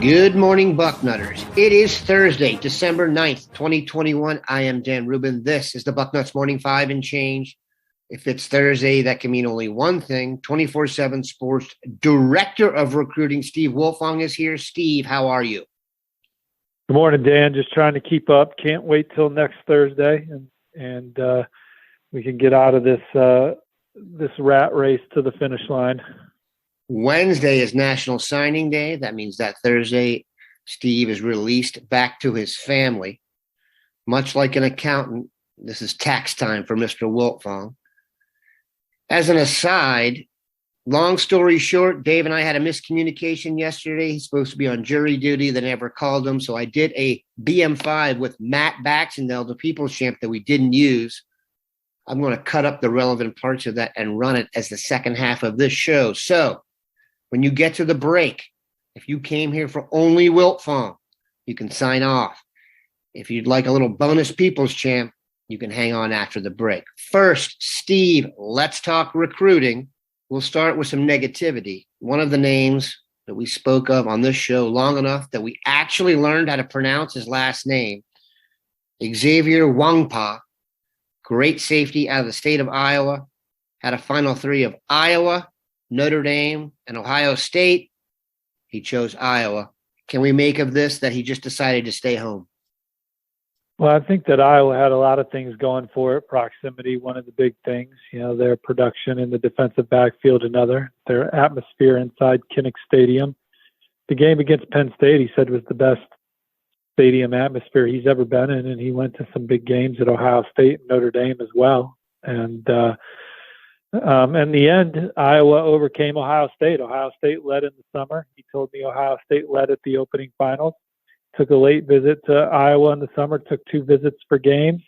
Good morning, Bucknutters. It is Thursday, December 9th, 2021. I am Dan Rubin. This is the Bucknuts Morning 5 and change. If it's Thursday, that can mean only one thing. 24/7 Sports Director of Recruiting, Steve Wiltfong, is here. Steve, how are you? Good morning, Dan. Just trying to keep up. Can't wait till next Thursday, and we can get out of this rat race to the finish line. Wednesday is National Signing Day. That means that Thursday, Steve is released back to his family. Much like an accountant, this is tax time for Mr. Wiltfong. As an aside, long story short, Dave and I had a miscommunication yesterday. He's supposed to be on jury duty. They never called him. So I did a BM5 with Matt Baxendell, the People's Champ, that we didn't use. I'm going to cut up the relevant parts of that and run it as the second half of this show. So when you get to the break, if you came here for only Wiltfong, you can sign off. If you'd like a little bonus People's Champ, you can hang on after the break. First, Steve, let's talk recruiting. We'll start with some negativity. One of the names that we spoke of on this show long enough that we actually learned how to pronounce his last name, Xavier Wangpa, great safety out of the state of Iowa, had a final three of Iowa, Notre Dame, and Ohio State. He chose Iowa. Can we make of this that he just decided to stay home? Well, I think that Iowa had a lot of things going for it. Proximity, one of the big things. Their production in the defensive backfield, another. Their atmosphere inside Kinnick Stadium. The game against Penn State, he said, was the best stadium atmosphere he's ever been in, and he went to some big games at Ohio State and Notre Dame as well. And in the end, Iowa overcame Ohio State. Ohio State led in the summer. He told me Ohio State led at the opening finals. Took a late visit to Iowa in the summer, took 2 visits for games,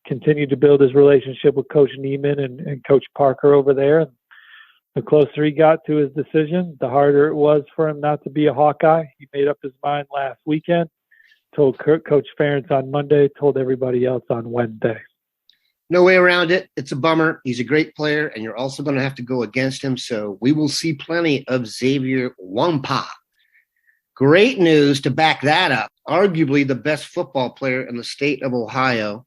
continued to build his relationship with Coach Neiman and Coach Parker over there. The closer he got to his decision, the harder it was for him not to be a Hawkeye. He made up his mind last weekend, told Coach Ferentz on Monday, told everybody else on Wednesday. No way around it. It's a bummer. He's a great player, and you're also going to have to go against him. So we will see plenty of Xavier Wangpa. Great news to back that up. Arguably the best football player in the state of Ohio,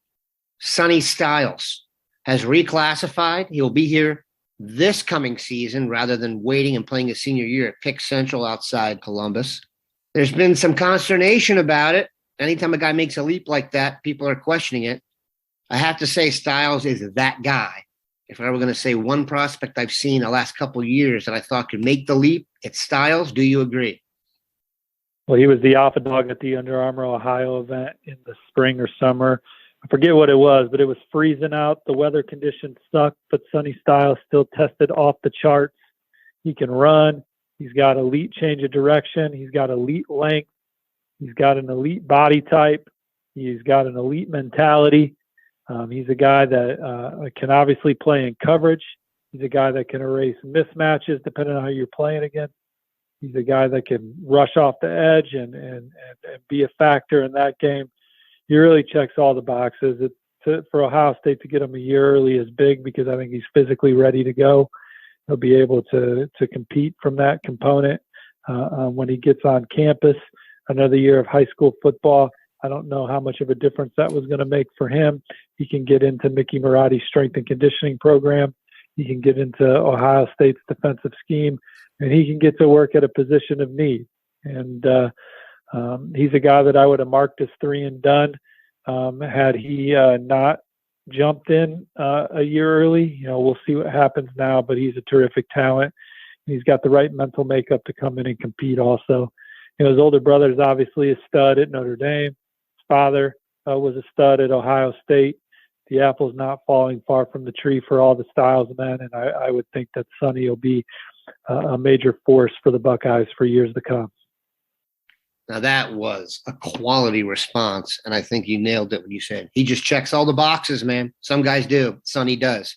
Sonny Styles, has reclassified. He will be here this coming season rather than waiting and playing his senior year at Pick Central outside Columbus. There's been some consternation about it. Anytime a guy makes a leap like that, people are questioning it. I have to say Styles is that guy. If I were going to say one prospect I've seen the last couple of years that I thought could make the leap, it's Styles. Do you agree? Well, he was the alpha dog at the Under Armour Ohio event in the spring or summer. I forget what it was, but it was freezing out. The weather conditions sucked, but Sonny Styles still tested off the charts. He can run. He's got elite change of direction. He's got elite length. He's got an elite body type. He's got an elite mentality. He's a guy that can obviously play in coverage. He's a guy that can erase mismatches depending on how you're playing against. He's a guy that can rush off the edge and be a factor in that game. He really checks all the boxes. For Ohio State to get him a year early is big because I think he's physically ready to go. He'll be able to compete from that component when he gets on campus. Another year of high school football. I don't know how much of a difference that was going to make for him. He can get into Mickey Marotti's strength and conditioning program. He can get into Ohio State's defensive scheme, and he can get to work at a position of need. And he's a guy that I would have marked as 3 and done had he not jumped in a year early. We'll see what happens now, but he's a terrific talent. He's got the right mental makeup to come in and compete also. His older brother is obviously a stud at Notre Dame. His father was a stud at Ohio State. The apple's not falling far from the tree for all the Styles men, and I would think that Sonny will be a major force for the Buckeyes for years to come. Now that was a quality response, and I think you nailed it when you said he just checks all the boxes, man. Some guys do. Sonny does.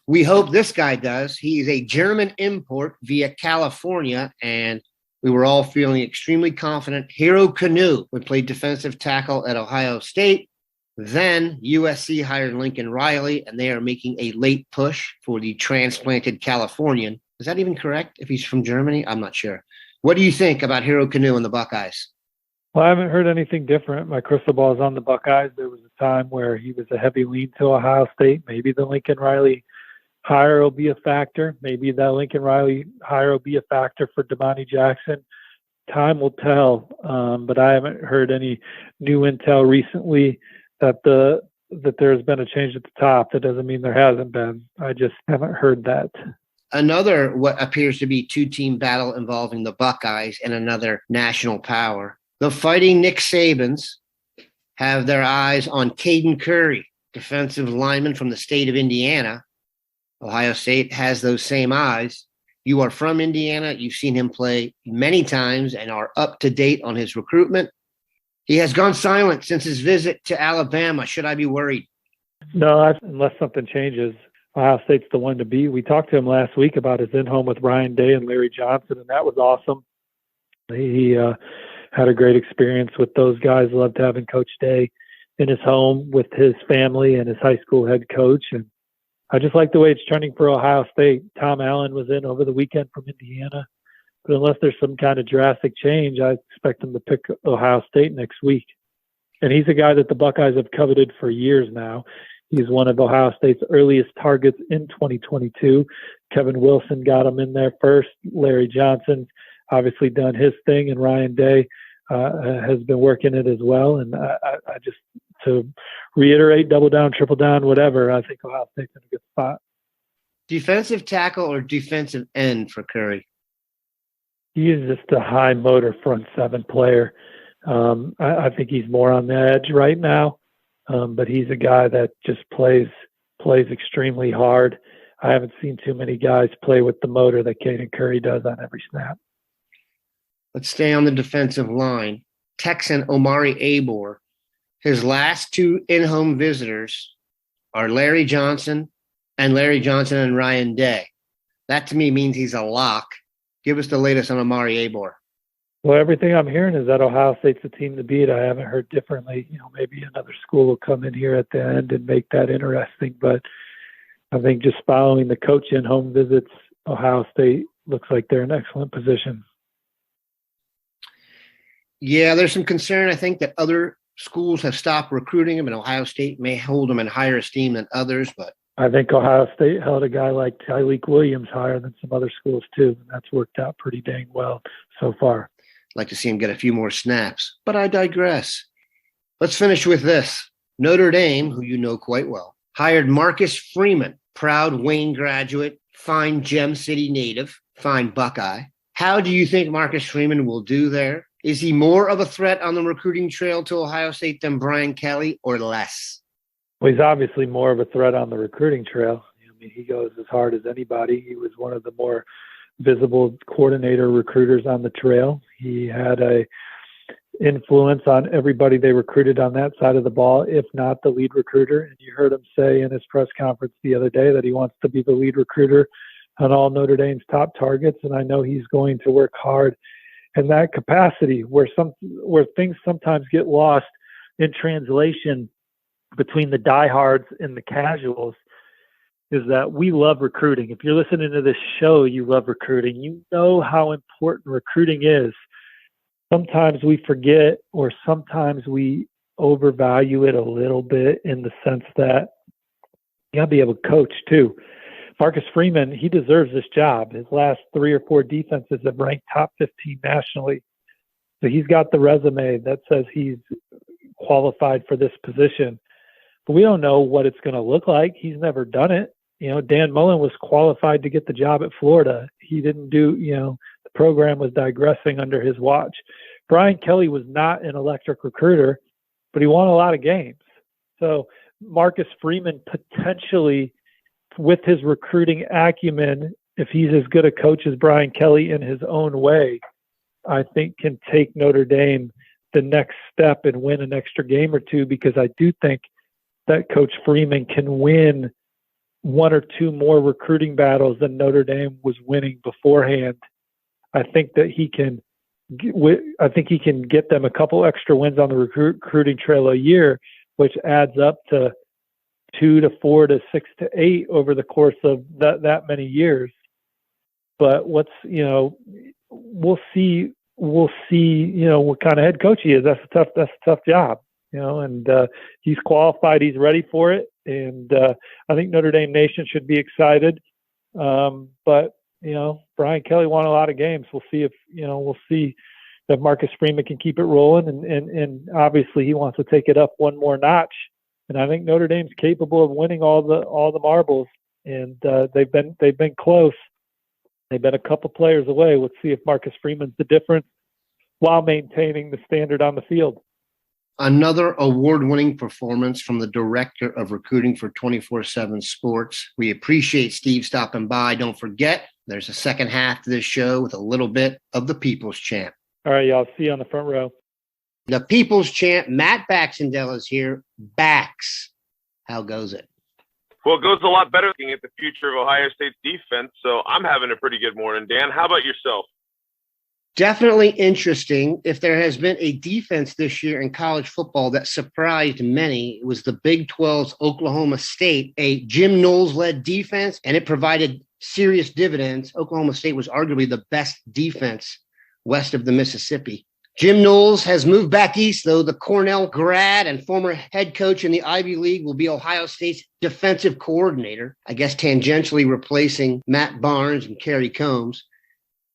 We hope this guy does. He is a German import via California, and we were all feeling extremely confident. Hero Kanu would play defensive tackle at Ohio State. Then USC hired Lincoln Riley, and they are making a late push for the transplanted Californian. Is that even correct if he's from Germany? I'm not sure. What do you think about Hero Canoe and the Buckeyes? Well, I haven't heard anything different. My crystal ball is on the Buckeyes. There was a time where he was a heavy lean to Ohio State. Maybe the Lincoln Riley hire will be a factor. Maybe that Lincoln Riley hire will be a factor for Damani Jackson. Time will tell, but I haven't heard any new intel recently that there's been a change at the top. That doesn't mean there hasn't been. I just haven't heard that. Another what appears to be two-team battle involving the Buckeyes and another national power. The Fighting Nick Sabans have their eyes on Caden Curry, defensive lineman from the state of Indiana. Ohio State has those same eyes. You are from Indiana. You've seen him play many times and are up to date on his recruitment. He has gone silent since his visit to Alabama. Should I be worried? No, unless something changes. Ohio State's the one to beat. We talked to him last week about his in-home with Ryan Day and Larry Johnson, and that was awesome. He had a great experience with those guys. Loved having Coach Day in his home with his family and his high school head coach. And I just like the way it's trending for Ohio State. Tom Allen was in over the weekend from Indiana. But unless there's some kind of drastic change, I expect him to pick Ohio State next week. And he's a guy that the Buckeyes have coveted for years now. He's one of Ohio State's earliest targets in 2022. Kevin Wilson got him in there first. Larry Johnson's obviously done his thing, and Ryan Day has been working it as well. And I just, to reiterate, double down, triple down, whatever, I think Ohio State's in a good spot. Defensive tackle or defensive end for Curry? He is just a high motor front seven player. I think he's more on the edge right now, but he's a guy that just plays extremely hard. I haven't seen too many guys play with the motor that Caden Curry does on every snap. Let's stay on the defensive line. Texan Omari Abor. His last two in-home visitors are Larry Johnson and Ryan Day. That to me means he's a lock. Give us the latest on Omari Abor. Well, everything I'm hearing is that Ohio State's the team to beat. I haven't heard differently. Maybe another school will come in here at the end and make that interesting. But I think just following the coach in home visits, Ohio State looks like they're in excellent position. Yeah, there's some concern, I think, that other schools have stopped recruiting him, and Ohio State may hold him in higher esteem than others. But I think Ohio State held a guy like Tyleek Williams higher than some other schools, too. And that's worked out pretty dang well so far. I'd like to see him get a few more snaps, but I digress. Let's finish with this. Notre Dame, who you know quite well, hired Marcus Freeman, proud Wayne graduate, fine Gem City native, fine Buckeye. How do you think Marcus Freeman will do there? Is he more of a threat on the recruiting trail to Ohio State than Brian Kelly, or less? Well, he's obviously more of a threat on the recruiting trail. I mean, he goes as hard as anybody. He was one of the more visible coordinator recruiters on the trail. He had a influence on everybody they recruited on that side of the ball, if not the lead recruiter. And you heard him say in his press conference the other day that he wants to be the lead recruiter on all Notre Dame's top targets. And I know he's going to work hard in that capacity, where things sometimes get lost in translation between the diehards and the casuals, is that we love recruiting. If you're listening to this show, you love recruiting. You know how important recruiting is. Sometimes we forget, or sometimes we overvalue it a little bit, in the sense that you got to be able to coach too. Marcus Freeman, he deserves this job. His last 3 or 4 defenses have ranked top 15 nationally. So he's got the resume that says he's qualified for this position. But we don't know what it's going to look like. He's never done it. Dan Mullen was qualified to get the job at Florida. He didn't do, the program was digressing under his watch. Brian Kelly was not an electric recruiter, but he won a lot of games. So Marcus Freeman potentially, with his recruiting acumen, if he's as good a coach as Brian Kelly in his own way, I think can take Notre Dame the next step and win an extra game or two, because I do think that Coach Freeman can win 1 or 2 more recruiting battles than Notre Dame was winning beforehand. I think that he can get them a couple extra wins on the recruiting trail a year, which adds up to 2 to 4 to 6 to 8 over the course of that many years. But we'll see. We'll see. What kind of head coach he is. That's a tough job. And he's qualified. He's ready for it. And I think Notre Dame Nation should be excited. But Brian Kelly won a lot of games. We'll see if Marcus Freeman can keep it rolling. And obviously he wants to take it up one more notch. And I think Notre Dame's capable of winning all the marbles. And they've been close. They've been a couple players away. Let's see if Marcus Freeman's the difference while maintaining the standard on the field. Another award-winning performance from the director of recruiting for 24/7 Sports. We appreciate Steve stopping by. Don't forget, there's a second half to this show with a little bit of the People's Champ. All right, y'all. See you on the front row. The People's Champ, Matt Baxendell, is here. Bax, how goes it? Well, it goes a lot better looking at the future of Ohio State's defense, so I'm having a pretty good morning. Dan, how about yourself? Definitely interesting. If there has been a defense this year in college football that surprised many, it was the Big 12's Oklahoma State, a Jim Knowles-led defense, and it provided serious dividends. Oklahoma State was arguably the best defense west of the Mississippi. Jim Knowles has moved back east, though. The Cornell grad and former head coach in the Ivy League will be Ohio State's defensive coordinator, I guess tangentially replacing Matt Barnes and Kerry Combs.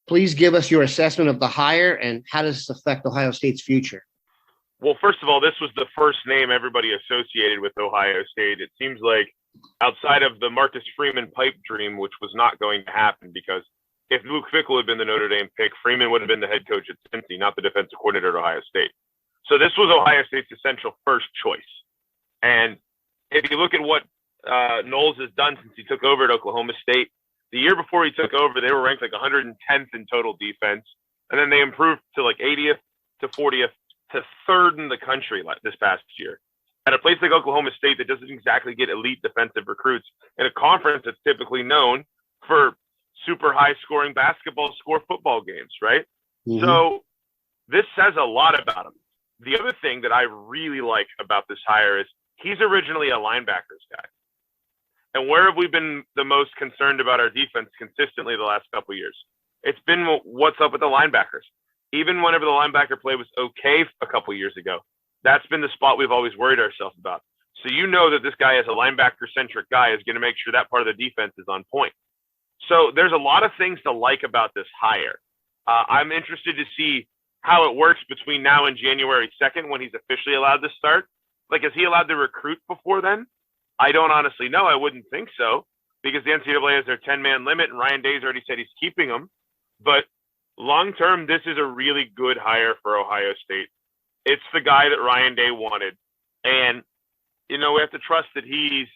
Please give us your assessment of the hire and how does this affect Ohio State's future? Well, first of all, this was the first name everybody associated with Ohio State. It seems like outside of the Marcus Freeman pipe dream, which was not going to happen because if Luke Fickell had been the Notre Dame pick, Freeman would have been the head coach at Cincy, not the defensive coordinator at Ohio State. So this was Ohio State's essential first choice. And if you look at what Knowles has done since he took over at Oklahoma State, the year before he took over, they were ranked like 110th in total defense. And then they improved to like 80th to 40th to third in the country this past year. At a place like Oklahoma State that doesn't exactly get elite defensive recruits in a conference that's typically known for super high scoring basketball, score football games, right? Mm-hmm. So this says a lot about him. The other thing that I really like about this hire is he's originally a linebackers guy. And where have we been the most concerned about our defense consistently the last couple of years? It's been what's up with the linebackers. Even whenever the linebacker play was okay a couple of years ago, that's been the spot we've always worried ourselves about. So you know that this guy as a linebacker-centric guy is going to make sure that part of the defense is on point. So there's a lot of things to like about this hire. I'm interested to see how it works between now and January 2nd when he's officially allowed to start. Like, is he allowed to recruit before then? I don't honestly know. I wouldn't think so because the NCAA has their 10-man limit and Ryan Day's already said he's keeping them. But long-term, this is a really good hire for Ohio State. It's the guy that Ryan Day wanted. And, we have to trust that he's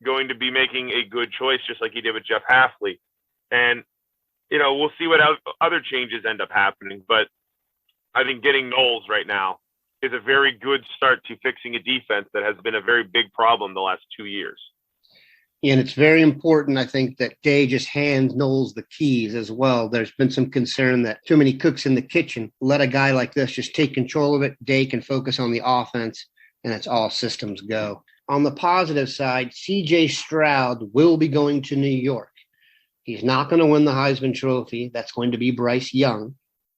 going to be making a good choice just like he did with Jeff Hafley. And, we'll see what other changes end up happening. But I think getting Knowles right now is a very good start to fixing a defense that has been a very big problem the last 2 years. And it's very important, I think, that Day just hands Knowles the keys as well. There's been some concern that too many cooks in the kitchen. Let a guy like this just take control of it. Day can focus on the offense, and it's all systems go. On the positive side, C.J. Stroud will be going to New York. He's not going to win the Heisman Trophy. That's going to be Bryce Young.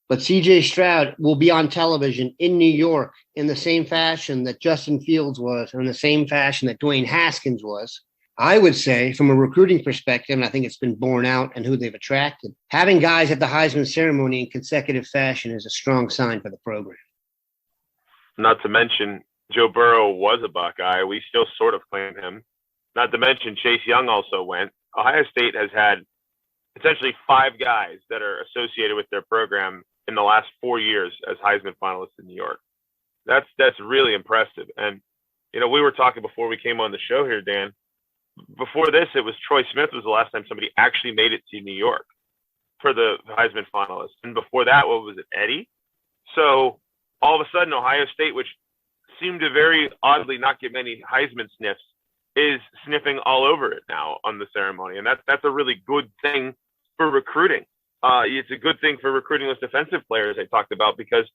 But C.J. Stroud will be on television in New York in the same fashion that Justin Fields was, or in the same fashion that Dwayne Haskins was. I would say, from a recruiting perspective, and I think it's been borne out in who they've attracted, having guys at the Heisman ceremony in consecutive fashion is a strong sign for the program. Not to mention, Joe Burrow was a Buckeye. We still sort of claim him. Not to mention, Chase Young also went. Ohio State has had essentially 5 guys that are associated with their program in the last 4 years as Heisman finalists in New York. That's really impressive. And, we were talking before we came on the show here, Dan. Before this, it was Troy Smith was the last time somebody actually made it to New York for the Heisman finalists. And before that, what was it, Eddie? So all of a sudden, Ohio State, which seemed to very oddly not get many Heisman sniffs, is sniffing all over it now on the ceremony. And that's a really good thing for recruiting. It's a good thing for recruiting those defensive players I talked about because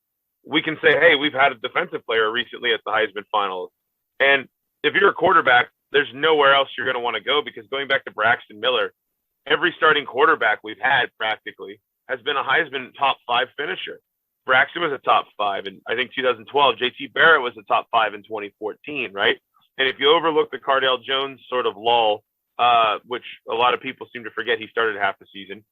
we can say, hey, we've had a defensive player recently at the Heisman finals. And if you're a quarterback, there's nowhere else you're going to want to go because going back to Braxton Miller, every starting quarterback we've had practically has been a Heisman top 5 finisher. Braxton was a top 5 in, I think, 2012. JT Barrett was a top 5 in 2014, right? And if you overlook the Cardale Jones sort of lull, which a lot of people seem to forget he started half the season,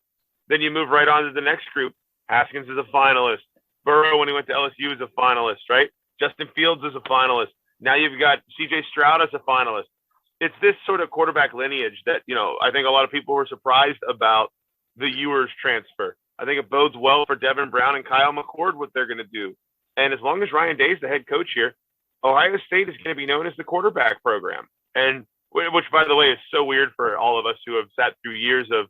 then you move right on to the next group. Haskins is a finalist. Burrow, when he went to LSU, is a finalist, right? Justin Fields is a finalist. Now you've got C.J. Stroud as a finalist. It's this sort of quarterback lineage that, I think a lot of people were surprised about the Ewers transfer. I think it bodes well for Devin Brown and Kyle McCord, what they're going to do. And as long as Ryan Day's the head coach here, Ohio State is going to be known as the quarterback program. And which, by the way, is so weird for all of us who have sat through years of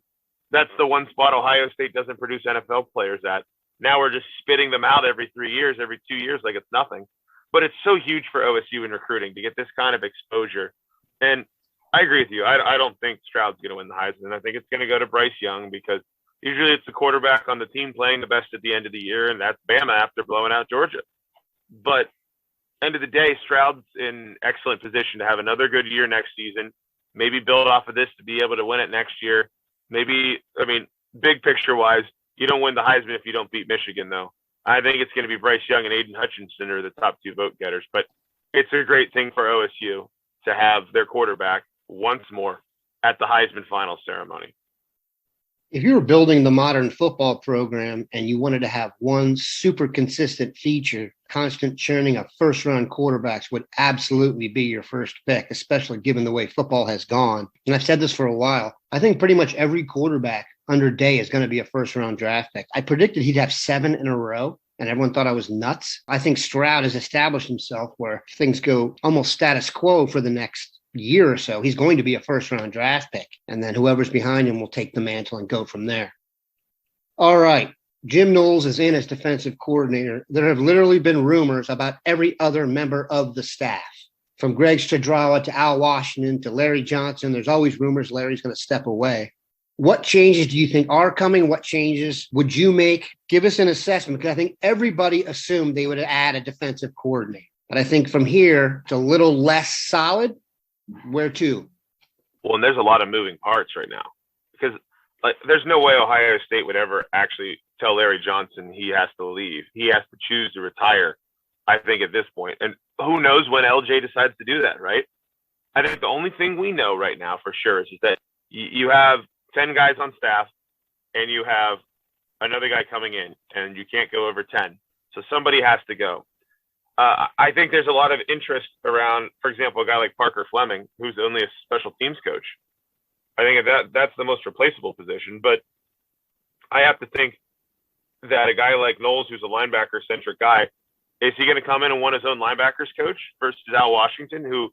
that's the one spot Ohio State doesn't produce NFL players at. Now we're just spitting them out every 3 years, every 2 years, like it's nothing. But it's so huge for OSU in recruiting to get this kind of exposure. And I agree with you. I don't think Stroud's going to win the Heisman. I think it's going to go to Bryce Young because usually it's the quarterback on the team playing the best at the end of the year, and that's Bama after blowing out Georgia. But end of the day, Stroud's in excellent position to have another good year next season, maybe build off of this to be able to win it next year. Maybe, big picture-wise, you don't win the Heisman if you don't beat Michigan, though. I think it's going to be Bryce Young and Aiden Hutchinson are the top 2 vote getters. But it's a great thing for OSU to have their quarterback once more at the Heisman final ceremony. If you were building the modern football program and you wanted to have one super consistent feature, constant churning of first-round quarterbacks would absolutely be your first pick, especially given the way football has gone. And I've said this for a while. I think pretty much every quarterback under Day is going to be a first-round draft pick. I predicted he'd have 7 in a row, and everyone thought I was nuts. I think Stroud has established himself where things go almost status quo for the next year or so. He's going to be a first-round draft pick, and then whoever's behind him will take the mantle and go from there. All right. Jim Knowles is in as defensive coordinator. There have literally been rumors about every other member of the staff, from Greg Stradrawa to Al Washington to Larry Johnson. There's always rumors Larry's going to step away. What changes do you think are coming? What changes would you make? Give us an assessment, because I think everybody assumed they would add a defensive coordinator. But I think from here, it's a little less solid. Where to? Well, and there's a lot of moving parts right now because there's no way Ohio State would ever actually tell Larry Johnson he has to leave. He has to choose to retire, I think, at this point. And who knows when LJ decides to do that, right? I think the only thing we know right now for sure is that you have 10 guys on staff and you have another guy coming in, and you can't go over 10. So somebody has to go. I think there's a lot of interest around, for example, a guy like Parker Fleming, who's only a special teams coach. I think that's the most replaceable position. But I have to think that a guy like Knowles, who's a linebacker-centric guy, is he going to come in and want his own linebackers coach versus Al Washington, who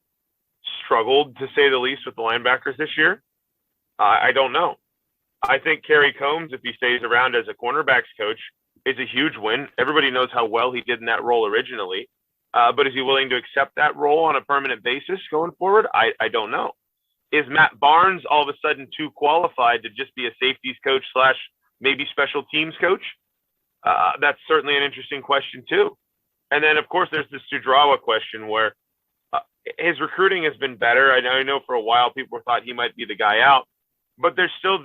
struggled, to say the least, with the linebackers this year? I don't know. I think Kerry Combs, if he stays around as a cornerbacks coach, is a huge win. Everybody knows how well he did in that role originally. But is he willing to accept that role on a permanent basis going forward? I don't know. Is Matt Barnes all of a sudden too qualified to just be a safeties coach / maybe special teams coach? That's certainly an interesting question too. And then, of course, there's the Studrawa question where his recruiting has been better. I know for a while people thought he might be the guy out, but there's still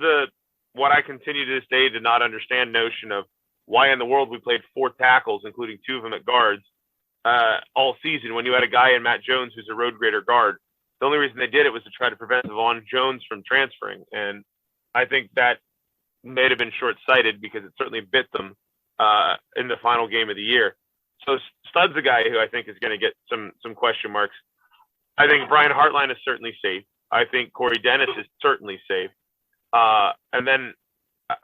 what I continue to this day to not understand notion of why in the world we played 4 tackles, including 2 of them at guards, all season when you had a guy in Matt Jones who's a road grader guard. The only reason they did it was to try to prevent Vaughn Jones from transferring. And I think that may have been short-sighted because it certainly bit them in the final game of the year. So Stud's a guy who I think is going to get some question marks. I think Brian Hartline is certainly safe. I think Corey Dennis is certainly safe. And then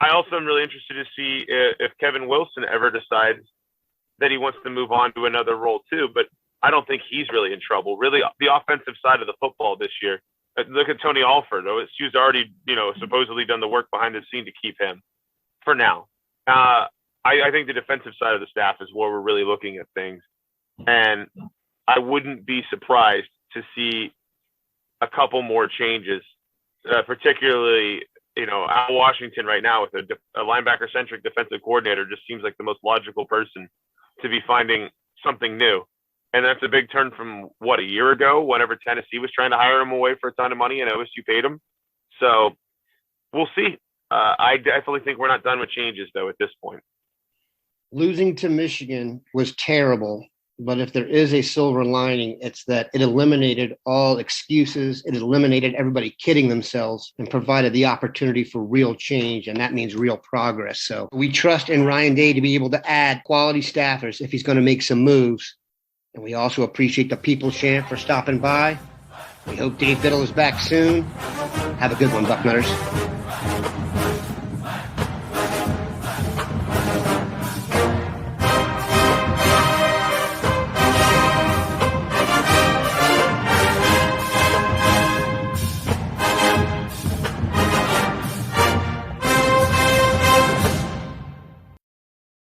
I also am really interested to see if Kevin Wilson ever decides that he wants to move on to another role too. But I don't think he's really in trouble. Really, the offensive side of the football this year, look at Tony Alford. OSU's already, supposedly done the work behind the scene to keep him for now. I think the defensive side of the staff is where we're really looking at things. And I wouldn't be surprised to see a couple more changes, particularly, Al Washington right now with a linebacker-centric defensive coordinator just seems like the most logical person to be finding something new. And that's a big turn from, a year ago, whenever Tennessee was trying to hire him away for a ton of money and OSU paid him. So we'll see. I definitely think we're not done with changes, though, at this point. Losing to Michigan was terrible, but if there is a silver lining, it's that it eliminated all excuses. It eliminated everybody kidding themselves and provided the opportunity for real change, and that means real progress. So we trust in Ryan Day to be able to add quality staffers if he's going to make some moves. And we also appreciate the People's Champ for stopping by. We hope Dave Biddle is back soon. Have a good one, Bucknutters.